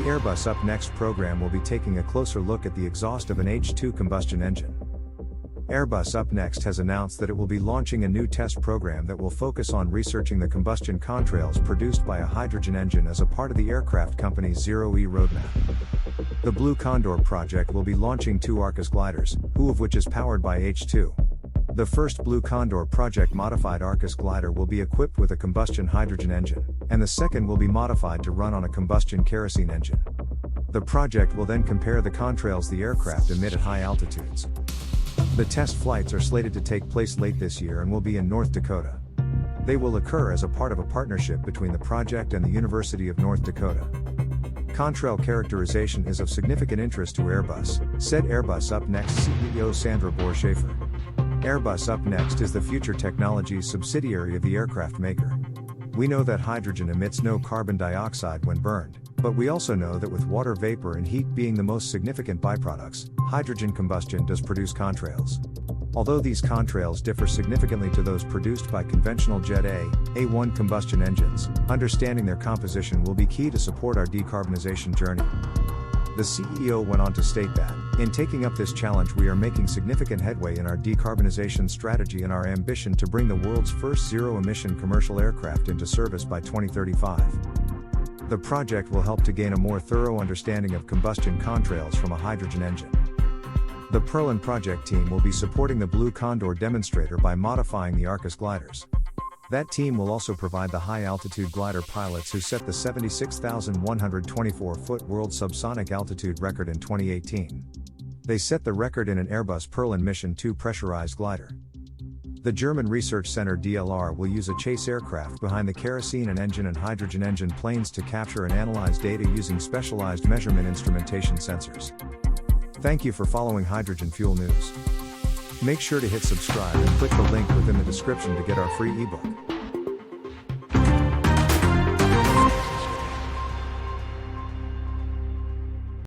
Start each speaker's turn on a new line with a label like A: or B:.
A: Airbus Up Next program will be taking a closer look at the exhaust of an H2 combustion engine. Airbus Up Next has announced that it will be launching a new test program that will focus on researching the combustion contrails produced by a hydrogen engine as a part of the aircraft company's Zero-E roadmap. The Blue Condor project will be launching 2 Arcus gliders, two of which is powered by H2. The first Blue Condor project modified Arcus glider will be equipped with a combustion hydrogen engine, and the second will be modified to run on a combustion kerosene engine. The project will then compare the contrails the aircraft emit at high altitudes. The test flights are slated to take place late this year and will be in North Dakota. They will occur as a part of a partnership between the project and the University of North Dakota. Contrail characterization is of significant interest to Airbus, said Airbus Up Next CEO Sandra Bohr-Schaefer. Airbus Up Next is the Future Technologies subsidiary of the aircraft maker. We know that hydrogen emits no carbon dioxide when burned, but we also know that with water vapor and heat being the most significant byproducts, hydrogen combustion does produce contrails. Although these contrails differ significantly to those produced by conventional Jet A1 combustion engines, understanding their composition will be key to support our decarbonization journey. The CEO went on to state that, in taking up this challenge, we are making significant headway in our decarbonization strategy and our ambition to bring the world's first zero-emission commercial aircraft into service by 2035. The project will help to gain a more thorough understanding of combustion contrails from a hydrogen engine. The Perlin project team will be supporting the Blue Condor demonstrator by modifying the Arcus gliders. That team will also provide the high-altitude glider pilots who set the 76,124-foot world subsonic altitude record in 2018. They set the record in an Airbus Perlin Mission 2 pressurized glider. The German Research Center DLR will use a chase aircraft behind the kerosene and engine and hydrogen engine planes to capture and analyze data using specialized measurement instrumentation sensors. Thank you for following Hydrogen Fuel News. Make sure to hit subscribe and click the link within the description to get our free ebook.